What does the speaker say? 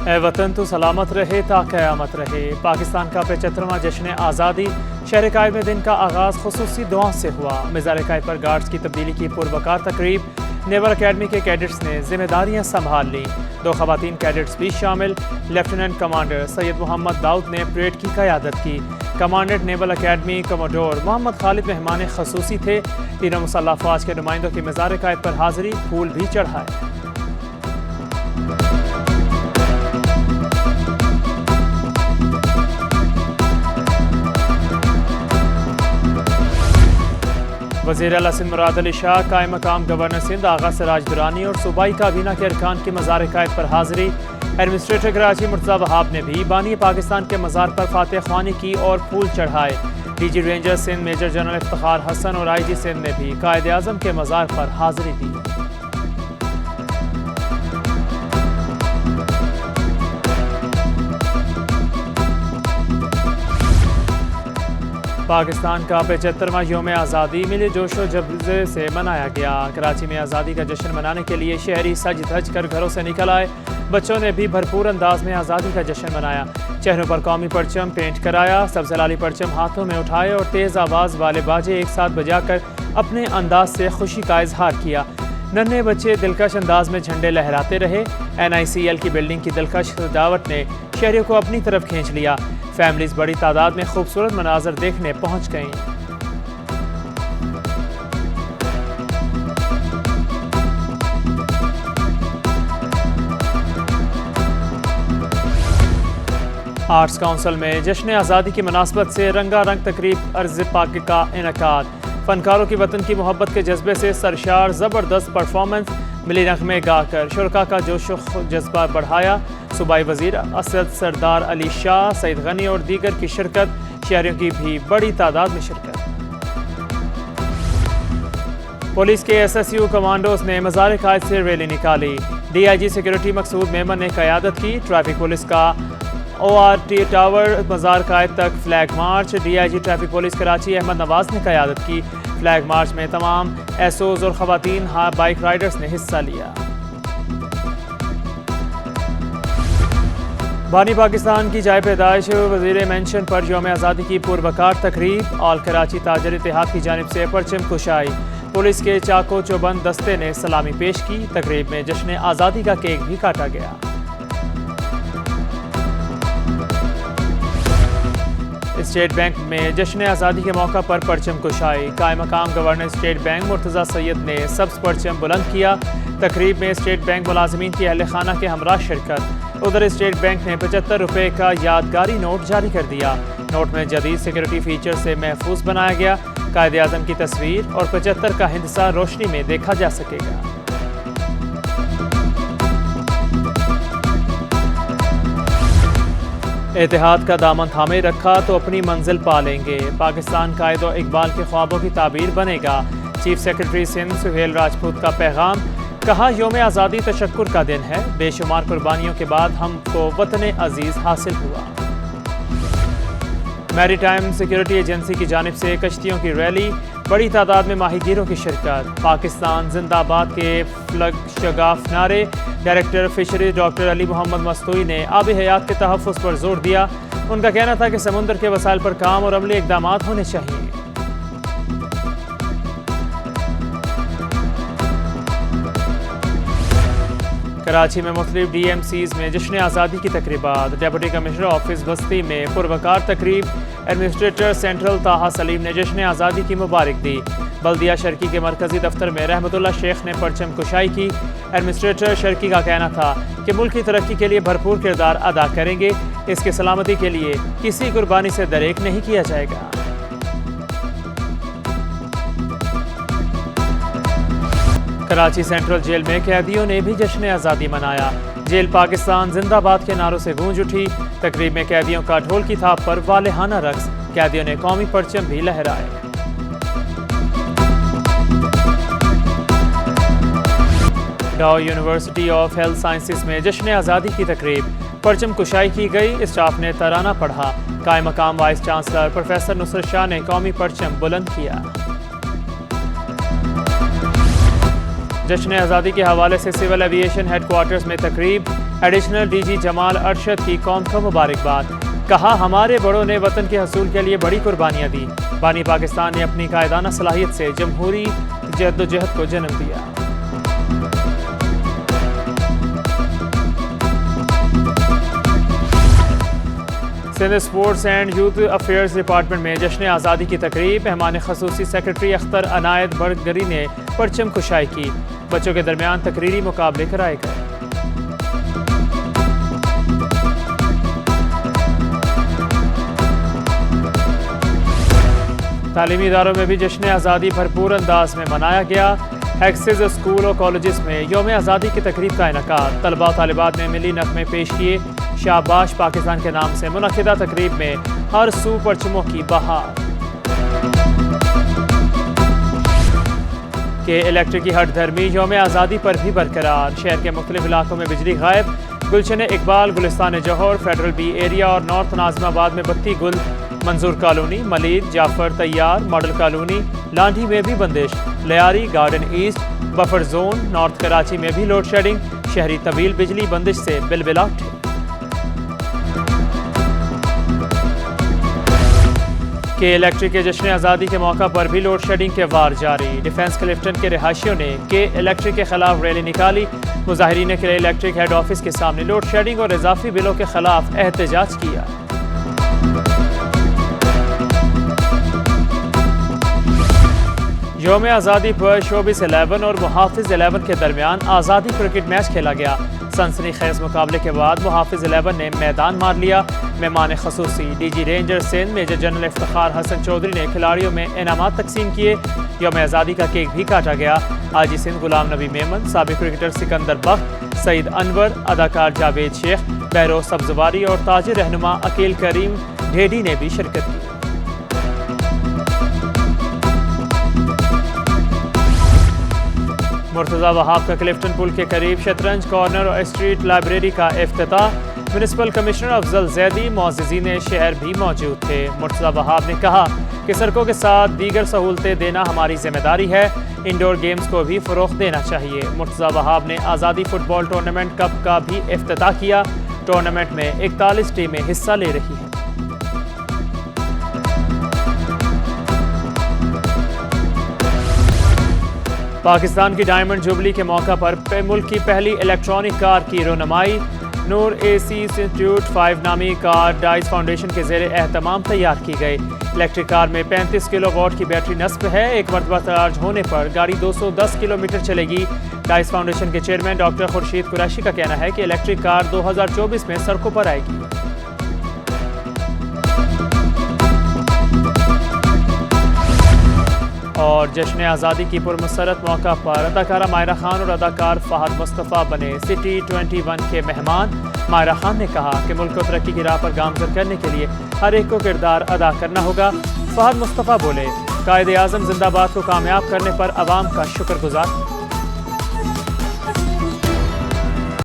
اے وطن تو سلامت رہے تا قیامت رہے۔ پاکستان کا 75واں جشن آزادی شہر قائد میں دن کا آغاز خصوصی دعاؤں سے ہوا۔ مزار قائد پر گارڈز کی تبدیلی کی پروقار تقریب۔ نیول اکیڈمی کے کیڈٹس نے ذمہ داریاں سنبھال لیں۔ 2 خواتین کیڈٹس بھی شامل۔ لیفٹیننٹ کمانڈر سید محمد داؤد نے پریڈ کی قیادت کی۔ کمانڈنٹ نیول اکیڈمی کموڈور محمد خالد مہمان خصوصی تھے۔ تینوں مسلح افواج کے نمائندوں کی مزار قائد پر حاضری، پھول بھی چڑھائے۔ وزیر اعلیٰ سندھ مراد علی شاہ، قائم مقام گورنر سندھ آغا سراج درانی اور صوبائی کابینہ کے ارکان کی مزار قائد پر حاضری۔ ایڈمنسٹریٹر کراچی مرتضی وہاب نے بھی بانی پاکستان کے مزار پر فاتح خوانی کی اور پھول چڑھائے۔ D G ranger Sindh major general Iftikhar Hassan اور آئی جی سندھ نے بھی قائد اعظم کے مزار پر حاضری دی۔ پاکستان کا 75واں یوم آزادی ملی جوش و جذبے سے منایا گیا۔ کراچی میں آزادی کا جشن منانے کے لیے شہری سج دھج کر گھروں سے نکل آئے۔ بچوں نے بھی بھرپور انداز میں آزادی کا جشن منایا۔ چہروں پر قومی پرچم پینٹ کرایا، سبز لالی پرچم ہاتھوں میں اٹھائے اور تیز آواز والے باجے ایک ساتھ بجا کر اپنے انداز سے خوشی کا اظہار کیا۔ ننھے بچے دلکش انداز میں جھنڈے لہراتے رہے۔ NICL کی بلڈنگ کی دلکش سجاوٹ نے شہریوں کو اپنی طرف کھینچ لیا۔ فیملیز بڑی تعداد میں خوبصورت مناظر دیکھنے پہنچ گئیں۔ آرٹس کونسل میں جشن آزادی کی مناسبت سے رنگا رنگ تقریب عرض پاک کا انعقاد۔ فنکاروں کی وطن کی محبت کے جذبے سے سرشار زبردست پرفارمنس، ملی نغمے گا کر شرکاء کا جوش و جذبہ بڑھایا۔ صوبائی وزیر اسد سردار علی شاہ، سعید غنی اور دیگر کی شرکت، شہریوں کی بھی بڑی تعداد میں شرکت۔ پولیس کے SSU کمانڈوز نے مزار قائد سے ریلی نکالی۔ DIG سیکورٹی مقصود میمن نے قیادت کی۔ ٹریفک پولیس کا ORT ٹاور مزار قائد تک flag march. DIG traffic police Karachi Ahmed Nawaz نے قیادت کی۔ فلیگ مارچ میں تمام SOs اور خواتین بائک رائیڈرز نے حصہ لیا۔ بانی پاکستان کی جائے پیدائش وزیر مینشن پر یوم آزادی کی پروقار تقریب۔ آل کراچی تاجر اتحاد کی جانب سے پرچم کشائی۔ پولیس کے چاقو چوبند دستے نے سلامی پیش کی۔ تقریب میں جشن آزادی کا کیک بھی کاٹا گیا۔ اسٹیٹ بینک میں جشن آزادی کے موقع پر پرچم کشائی۔ قائم مقام گورنر اسٹیٹ بینک مرتضی سید نے سبز پرچم بلند کیا۔ تقریب میں اسٹیٹ بینک ملازمین کی اہل خانہ کے ہمراہ شرکت۔ ادھر اسٹیٹ بینک نے 75 روپے کا یادگاری نوٹ جاری کر دیا۔ نوٹ میں جدید سیکورٹی فیچر سے محفوظ بنایا گیا۔ قائد اعظم کی تصویر اور 75 کا ہندسہ روشنی میں دیکھا جا سکے گا۔ اتحاد کا دامن تھامے رکھا تو اپنی منزل پالیں گے۔ پاکستان قائد و اقبال کے خوابوں کی تعبیر بنے گا۔ چیف سیکرٹری سندھ سہیل راجپوت کا پیغام۔ کہا یوم آزادی تشکر کا دن ہے، بے شمار قربانیوں کے بعد ہم کو وطن عزیز حاصل ہوا۔ میری ٹائم سیکورٹی ایجنسی کی جانب سے کشتیوں کی ریلی، بڑی تعداد میں ماہی گیروں کی شرکت۔ پاکستان زندہ آباد کے فلگ شگاف نعرے۔ ڈائریکٹر فشریز ڈاکٹر علی محمد مستوئی نے آب حیات کے تحفظ پر زور دیا۔ ان کا کہنا تھا کہ سمندر کے وسائل پر کام اور عملی اقدامات ہونے چاہیے۔ کراچی میں مختلف DMCs میں جشن آزادی کی تقریبات۔ ڈپٹی کمشنر آفس بستی میں پروقار تقریب۔ ایڈمنسٹریٹر سینٹرل طاہا سلیم نے جشن آزادی کی مبارک دی۔ بلدیہ شرکی کے مرکزی دفتر میں رحمت اللہ شیخ نے پرچم کشائی کی۔ ایڈمنسٹریٹر شرکی کا کہنا تھا کہ ملک کی ترقی کے لیے بھرپور کردار ادا کریں گے، اس کی سلامتی کے لیے کسی قربانی سے دریغ نہیں کیا جائے گا۔ کراچی سینٹرل جیل میں قیدیوں نے بھی جشن آزادی منایا۔ جیل پاکستان زندہ باد کے نعروں سے گونج اٹھی۔ تقریب میں قیدیوں کا ڈھول کی تھاپ پر والہانہ رقص، قیدیوں نے قومی پرچم بھی لہرائے۔ ڈاؤ یونیورسٹی آف ہیلتھ سائنسز میں جشن آزادی کی تقریب۔ پرچم کشائی کی گئی، اسٹاف نے ترانہ پڑھا۔ قائم مقام وائس چانسلر پروفیسر نصرت شاہ نے قومی پرچم بلند کیا۔ جشن آزادی کے حوالے سے سول ایوییشن ہیڈ کوارٹرز میں تقریب۔ ایڈیشنل ڈی جی جمال ارشد کی قوم کو مبارکباد، کہا ہمارے بڑوں نے وطن کے حصول کے لیے بڑی قربانیاں دی، بانی پاکستان نے اپنی قائدانہ صلاحیت سے جمہوری جدوجہد کو جنم دیا۔ Sindh sports and youth affairs department میں جشن آزادی کی تقریب، مہمان خصوصی سیکرٹری اختر عنایت برگری نے پرچم کشائی کی، بچوں کے درمیان تقریری مقابلے کرائے گئے۔ تعلیمی اداروں میں بھی جشن آزادی بھرپور انداز میں منایا گیا۔ ایکسس اسکول اور کالجز میں یوم آزادی کی تقریب کا انعقاد، طلباء و طالبات نے ملی نغمے پیش کیے، شاباش پاکستان کے نام سے منعقدہ تقریب میں ہر سو پرچموں کی بہار۔ کہ الیکٹرک کی ہٹ دھرمی یوم آزادی پر بھی برقرار، شہر کے مختلف علاقوں میں بجلی غائب، Gulshan Iqbal, Gulistan Jauhar, federal B area اور نارتھ ناظم آباد میں بتی گل، منظور کالونی، ملید، جعفر طیار، ماڈل کالونی، لانڈھی میں بھی بندش، Lyari, garden east, buffer zone, north Karachi میں بھی لوڈ شیڈنگ، شہری طویل بجلی بندش سے بلبلا اٹھے۔ کہ الیکٹرک کے جشن آزادی کے موقع پر بھی لوڈ شیڈنگ کے وار جاری، ڈیفنس کلفٹن کے رہائشیوں نے کہ الیکٹرک کے خلاف ریلی نکالی، مظاہرین کے لیے الیکٹرک ہیڈ آفس کے سامنے لوڈ شیڈنگ اور اضافی بلوں کے خلاف احتجاج کیا۔ یوم آزادی پر شوبز 11 اور محافظ 11 کے درمیان آزادی کرکٹ میچ کھیلا گیا، سنسنی خیز مقابلے کے بعد محافظ 11 نے میدان مار لیا، مہمان خصوصی D G ranger Sindh major general Iftikhar Hassan Chaudhry نے کھلاڑیوں میں انعامات تقسیم کیے، یوم آزادی کا کیک بھی کاٹا گیا، آجی سندھ غلام نبی میمن، سابق کرکٹر سکندر بخت، سعید انور، اداکار جاوید شیخ، بہروز سبزواری اور تاجر رہنما عقیل کریم ڈھیڈی نے بھی شرکت کی۔ مرتضی وہاب کا کلفٹن پل کے قریب شطرنج کارنر اور اسٹریٹ لائبریری کا افتتاح، میونسپل کمشنر افضل زیدی، معززین شہر بھی موجود تھے۔ مرتضی وہاب نے کہا کہ سڑکوں کے ساتھ دیگر سہولتیں دینا ہماری ذمہ داری ہے، انڈور گیمز کو بھی فروغ دینا چاہیے۔ مرتضی وہاب نے آزادی فٹ بال ٹورنامنٹ کپ کا بھی افتتاح کیا، ٹورنامنٹ میں 41 ٹیمیں حصہ لے رہی ہیں۔ پاکستان کی ڈائمنڈ جوبلی کے موقع پر ملک کی پہلی الیکٹرانک کار کی رونمائی، نور اے سی انسٹیٹیوٹ 5 نامی کار ڈائس فاؤنڈیشن کے زیر اہتمام تیار کی گئی۔ الیکٹرک کار میں 35 کلو واٹ کی بیٹری نصب ہے، ایک مرتبہ چارج ہونے پر گاڑی 210 کلومیٹر چلے گی۔ ڈائس فاؤنڈیشن کے چیئرمین ڈاکٹر خورشید قریشی کا کہنا ہے کہ الیکٹرک کار 2024 میں سڑکوں پر آئے گی۔ اور جشن آزادی کی پرمسرت موقع پر اداکارہ ماہرہ خان اور اداکار فہد مصطفیٰ بنے سٹی 21 کے مہمان۔ ماہرہ خان نے کہا کہ ملک کو ترقی کی راہ پر گامزن کرنے کے لیے ہر ایک کو کردار ادا کرنا ہوگا۔ فہد مصطفیٰ بولے، قائد اعظم زندہ باد کو کامیاب کرنے پر عوام کا شکر گزار۔